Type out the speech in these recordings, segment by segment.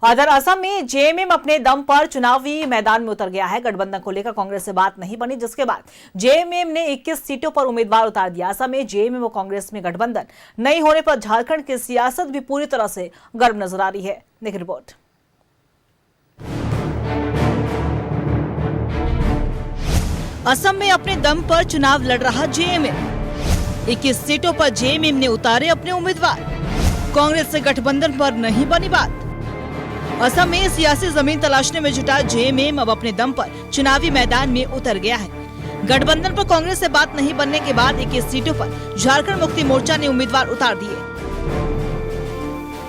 उधर असम में जेएमएम अपने दम पर चुनावी मैदान में उतर गया है। गठबंधन को लेकर कांग्रेस से बात नहीं बनी, जिसके बाद जेएमएम ने 21 सीटों पर उम्मीदवार उतार दिया। असम में जेएमएम और कांग्रेस में गठबंधन नहीं होने पर झारखंड की सियासत भी पूरी तरह से गर्म नजर आ रही है। देखिए रिपोर्ट। असम में अपने दम पर चुनाव लड़ रहा जेएमएम, 21 सीटों पर जेएमएम ने उतारे अपने उम्मीदवार। कांग्रेस से गठबंधन पर नहीं बनी बात। असम में सियासी जमीन तलाशने में जुटा जेएमएम अब अपने दम पर चुनावी मैदान में उतर गया है। गठबंधन पर कांग्रेस से बात नहीं बनने के बाद 21 सीटों पर झारखंड मुक्ति मोर्चा ने उम्मीदवार उतार दिए।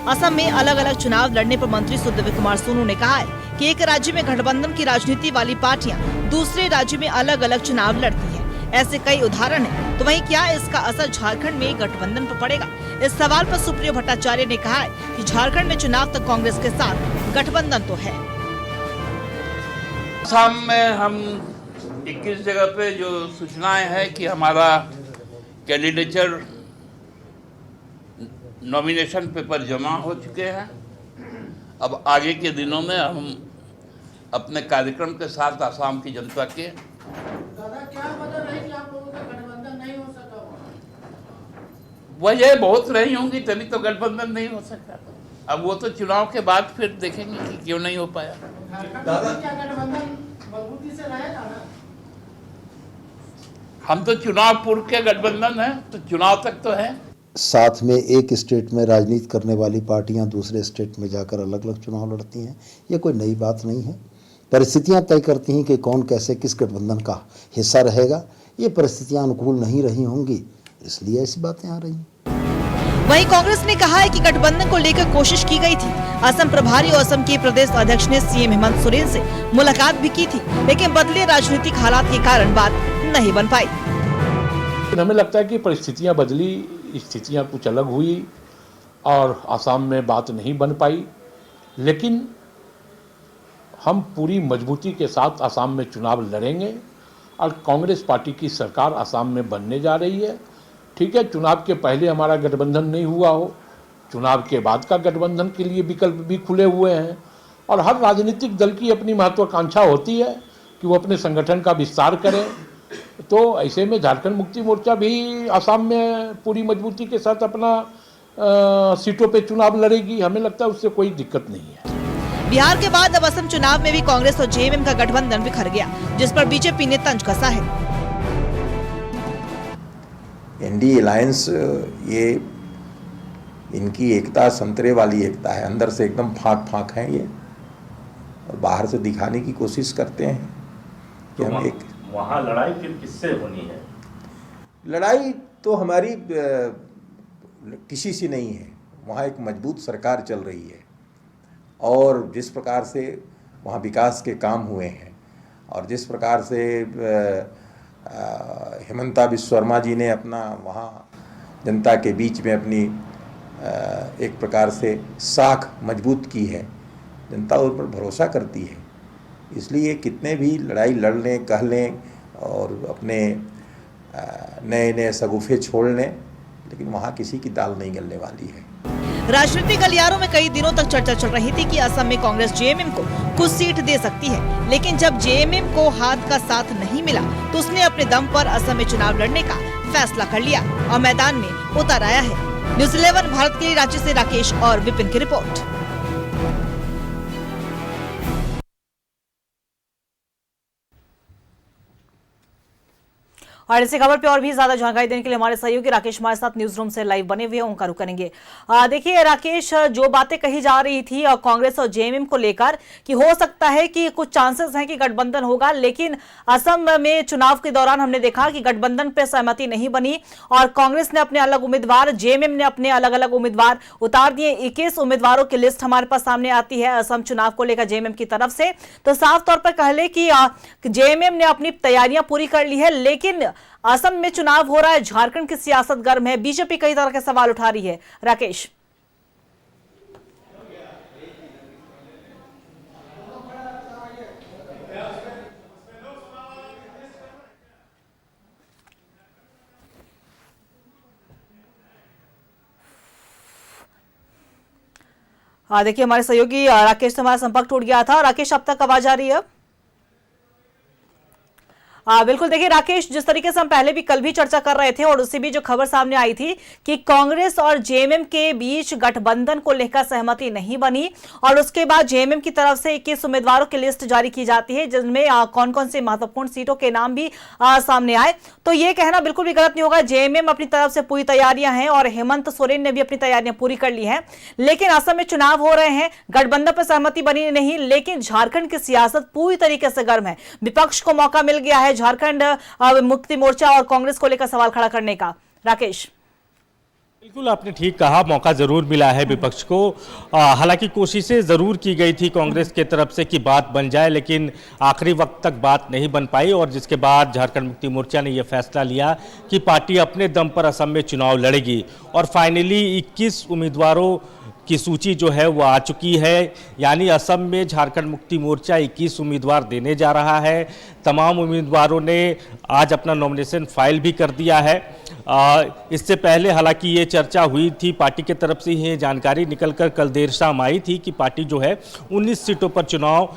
असम में अलग अलग चुनाव लड़ने पर मंत्री सुदेव कुमार सोनू ने कहा है कि एक राज्य में गठबंधन की राजनीति वाली पार्टियां दूसरे राज्य में अलग अलग चुनाव लड़ती हैं। ऐसे कई उदाहरण हैं। तो वहीं क्या इसका असर झारखंड में गठबंधन पर पड़ेगा? इस सवाल पर सुप्रियो भट्टाचार्य ने कहा है कि झारखंड में चुनाव तक कांग्रेस के साथ गठबंधन तो है। असम में हम 21 जगह पे जो सूचनाएं हैं कि हमारा कैंडिडेचर नॉमिनेशन पेपर जमा हो चुके हैं। अब आगे के दिनों में हम अपने कार्यक्रम के साथ असम की जनता के क्या वजह रही कि आप लोगों का गठबंधन नहीं हो सका? वजह बहुत रही होंगी, तभी तो गठबंधन नहीं हो सका। अब वो तो चुनाव के बाद फिर देखेंगे कि क्यों नहीं हो पाया। क्या गठबंधन मजबूती से रहेगा ना? हम तो चुनाव पूर्व के गठबंधन है, तो चुनाव तक तो है। साथ में एक स्टेट में राजनीति करने वाली पार्टियां दूसरे स्टेट में जाकर अलग अलग चुनाव लड़ती हैं। ये कोई नई बात नहीं है। परिस्थितियां तय करती हैं कि कौन कैसे किस गठबंधन का हिस्सा रहेगा। ये परिस्थितियां अनुकूल नहीं रही होंगी, इसलिए ऐसी बातें आ रही हैं। वहीं कांग्रेस ने कहा है कि गठबंधन को लेकर कोशिश की गई थी। असम प्रभारी और असम के प्रदेश अध्यक्ष ने सीएम हेमंत सोरेन से मुलाकात भी की थी, लेकिन बदले राजनीतिक हालात के कारण बात नहीं बन पाई। हमें लगता है कि परिस्थितियां बदली, स्थितियां कुछ अलग हुई और असम में बात नहीं बन पाई। लेकिन हम पूरी मजबूती के साथ असम में चुनाव लड़ेंगे और कांग्रेस पार्टी की सरकार असम में बनने जा रही है। ठीक है, चुनाव के पहले हमारा गठबंधन नहीं हुआ हो, चुनाव के बाद का गठबंधन के लिए विकल्प भी खुले हुए हैं। और हर राजनीतिक दल की अपनी महत्वाकांक्षा होती है कि वो अपने संगठन का विस्तार करें। तो ऐसे में झारखंड मुक्ति मोर्चा भी असम में पूरी मजबूती के साथ अपना सीटों पे चुनाव लड़ेगी। हमें लगता है उससे कोई दिक्कत नहीं है। बिहार के बाद अब असम चुनाव में भी कांग्रेस और जेएमएम का गठबंधन बिखर गया, जिस पर बीजेपी ने तंज कसा है। एनडी अलायंस ये इनकी एकता संतरे वाली एकता है। अंदर से एकदम फाक फाक है ये, और बाहर से दिखाने की कोशिश करते हैं कि हम एक। वहाँ लड़ाई फिर किससे होनी है? लड़ाई तो हमारी किसी से नहीं है। वहाँ एक मजबूत सरकार चल रही है और जिस प्रकार से वहाँ विकास के काम हुए हैं और जिस प्रकार से हेमंता बिस्वा शर्मा जी ने अपना वहाँ जनता के बीच में अपनी एक प्रकार से साख मजबूत की है, जनता उस पर भरोसा करती है। इसलिए कितने भी लड़ाई लड़ लें, कह लें और अपने नए नए सगुफे छोड़ लें, लेकिन वहाँ किसी की दाल नहीं गलने वाली है। राजनीतिक गलियारों में कई दिनों तक चर्चा चल रही थी कि असम में कांग्रेस जेएमएम को कुछ सीट दे सकती है, लेकिन जब जेएमएम को हाथ का साथ नहीं मिला तो उसने अपने दम पर असम में चुनाव लड़ने का फैसला कर लिया और मैदान में उतर आया है। न्यूज़ 11 भारत के लिए रांची से राकेश और विपिन की रिपोर्ट। और इसी खबर पे और भी ज्यादा जानकारी देने के लिए हमारे सहयोगी राकेश हमारे साथ न्यूज रूम से लाइव बने हुए हैं, उनका रुख करेंगे। देखिए राकेश, जो बातें कही जा रही थी कांग्रेस और जेएमएम को लेकर कि हो सकता है कि कुछ चांसेस हैं कि गठबंधन होगा, लेकिन असम में चुनाव के दौरान हमने देखा कि गठबंधन पे सहमति नहीं बनी और कांग्रेस ने अपने अलग उम्मीदवार, जेएमएम ने अपने अलग अलग उम्मीदवार उतार दिए। 21 उम्मीदवारों की लिस्ट हमारे पास सामने आती है असम चुनाव को लेकर जेएमएम की तरफ से। तो साफ तौर पर कह ले कि जेएमएम ने अपनी तैयारियां पूरी कर ली है, लेकिन असम में चुनाव हो रहा है, झारखंड की सियासत गर्म है, बीजेपी कई तरह के सवाल उठा रही है। राकेश, देखिए हमारे सहयोगी राकेश से हमारा संपर्क टूट गया था। राकेश, अब तक आवाज आ रही है? बिल्कुल, देखिए राकेश, जिस तरीके से हम पहले भी कल भी चर्चा कर रहे थे और उससे भी जो खबर सामने आई थी कि कांग्रेस और जेएमएम के बीच गठबंधन को लेकर सहमति नहीं बनी और उसके बाद जेएमएम की तरफ से 21 उम्मीदवारों की लिस्ट जारी की जाती है जिनमें कौन कौन से महत्वपूर्ण सीटों के नाम भी सामने आए। तो ये कहना बिल्कुल भी गलत नहीं होगा, जेएमएम अपनी तरफ से पूरी तैयारियां हैं और हेमंत सोरेन ने भी अपनी तैयारियां पूरी कर ली हैं। लेकिन असम में चुनाव हो रहे हैं, गठबंधन पर सहमति बनी नहीं, लेकिन झारखंड की सियासत पूरी तरीके से गर्म है। विपक्ष को मौका मिल गया है झारखंड मुक्ति मोर्चा और कांग्रेस को लेकर सवाल खड़ा करने का। राकेश, बिल्कुल आपने ठीक कहा, मौका जरूर मिला है विपक्ष को। हालांकि कोशिशें जरूर की गई थी कांग्रेस की तरफ से कि बात बन जाए, लेकिन आखिरी वक्त तक बात नहीं बन पाई और जिसके बाद झारखंड मुक्ति मोर्चा ने यह फैसला लिया कि पार्टी अपने दम पर असम में चुनाव लड़ेगी और फाइनली 21 उम्मीदवारों की सूची जो है वो आ चुकी है। यानी असम में झारखंड मुक्ति मोर्चा 21 उम्मीदवार देने जा रहा है। तमाम उम्मीदवारों ने आज अपना नॉमिनेशन फाइल भी कर दिया है। इससे पहले हालांकि ये चर्चा हुई थी, पार्टी की तरफ से ये जानकारी निकलकर कल देर शाम आई थी कि पार्टी जो है 19 सीटों पर चुनाव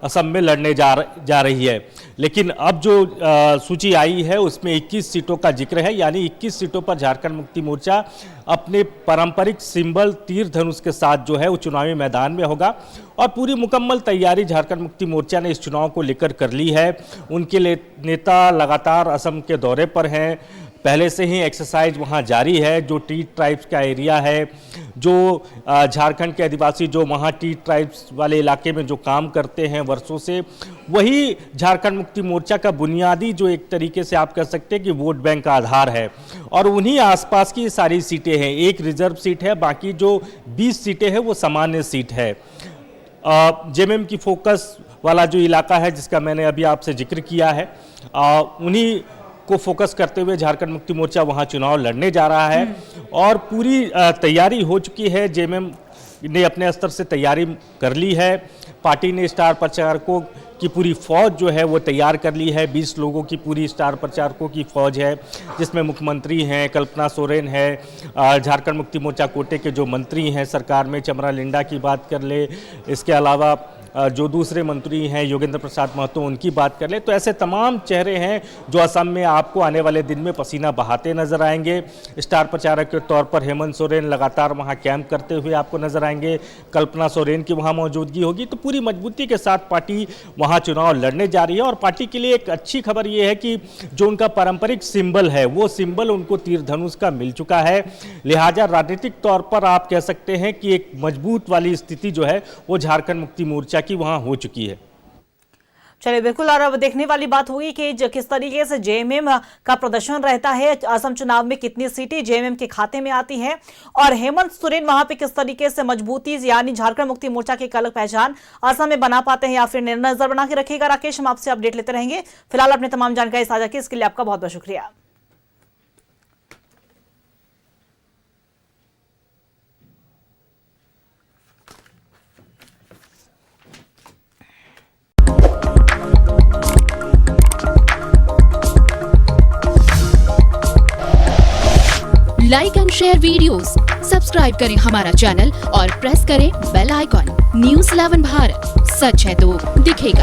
असम में लड़ने जा रही है। लेकिन अब जो सूची आई है उसमें 21 सीटों का जिक्र है, यानी 21 सीटों पर झारखंड मुक्ति मोर्चा अपने पारंपरिक सिंबल तीर धनुष के साथ जो है वो चुनावी मैदान में होगा और पूरी मुकम्मल तैयारी झारखंड मुक्ति मोर्चा ने इस चुनाव को लेकर कर ली है। उनके नेता लगातार असम के दौरे पर हैं, पहले से ही एक्सरसाइज वहाँ जारी है। जो टी ट्राइब्स का एरिया है, जो झारखंड के आदिवासी जो वहाँ टी ट्राइब्स वाले इलाके में जो काम करते हैं वर्षों से, वही झारखंड मुक्ति मोर्चा का बुनियादी जो एक तरीके से आप कह सकते हैं कि वोट बैंक का आधार है और उन्हीं आसपास की सारी सीटें हैं। एक रिजर्व सीट है, बाकी जो 20 सीटें हैं वो सामान्य सीट है। जेएमएम की फोकस वाला जो इलाका है जिसका मैंने अभी आपसे जिक्र किया है, उन्हीं को फोकस करते हुए झारखंड मुक्ति मोर्चा वहां चुनाव लड़ने जा रहा है और पूरी तैयारी हो चुकी है। जेएमएम ने अपने स्तर से तैयारी कर ली है। पार्टी ने स्टार प्रचारकों की पूरी फौज जो है वो तैयार कर ली है। 20 लोगों की पूरी स्टार प्रचारकों की फौज है जिसमें मुख्यमंत्री हैं, कल्पना सोरेन है, झारखंड मुक्ति मोर्चा कोटे के जो मंत्री हैं सरकार में, चमरा लिंडा की बात कर ले, इसके अलावा जो दूसरे मंत्री हैं योगेंद्र प्रसाद महतो उनकी बात कर ले, तो ऐसे तमाम चेहरे हैं जो असम में आपको आने वाले दिन में पसीना बहाते नजर आएंगे। स्टार प्रचारक के तौर पर हेमंत सोरेन लगातार वहां कैंप करते हुए आपको नजर आएंगे, कल्पना सोरेन की वहां मौजूदगी होगी। तो पूरी मजबूती के साथ पार्टी वहां चुनाव लड़ने जा रही है और पार्टी के लिए एक अच्छी खबर यह है कि जो उनका पारंपरिक सिंबल है वो सिंबल उनको तीर धनुष का मिल चुका है। लिहाजा राजनीतिक तौर पर आप कह सकते हैं कि एक मजबूत वाली स्थिति जो है वो झारखंड मुक्ति मोर्चा की वहां हो चुकी है। चलिए बिल्कुल, और अब देखने वाली बात होगी कि किस तरीके से जेएमएम का प्रदर्शन रहता है। असम चुनाव में कितनी सीटें जेएमएम के खाते में आती हैं और हेमंत सोरेन वहां पे किस तरीके से मजबूती यानी झारखंड मुक्ति मोर्चा की एक अलग पहचान असम में बना पाते हैं या फिर नजर बना के रखेगा। राकेश, हम आपसे अपडेट लेते रहेंगे। फिलहाल अपने तमाम जानकारी साझा की, इसके लिए आपका बहुत बहुत शुक्रिया। Like and share videos, subscribe करें हमारा चैनल और प्रेस करें बेल आइकॉन। न्यूज़ 11 भारत, सच है तो दिखेगा।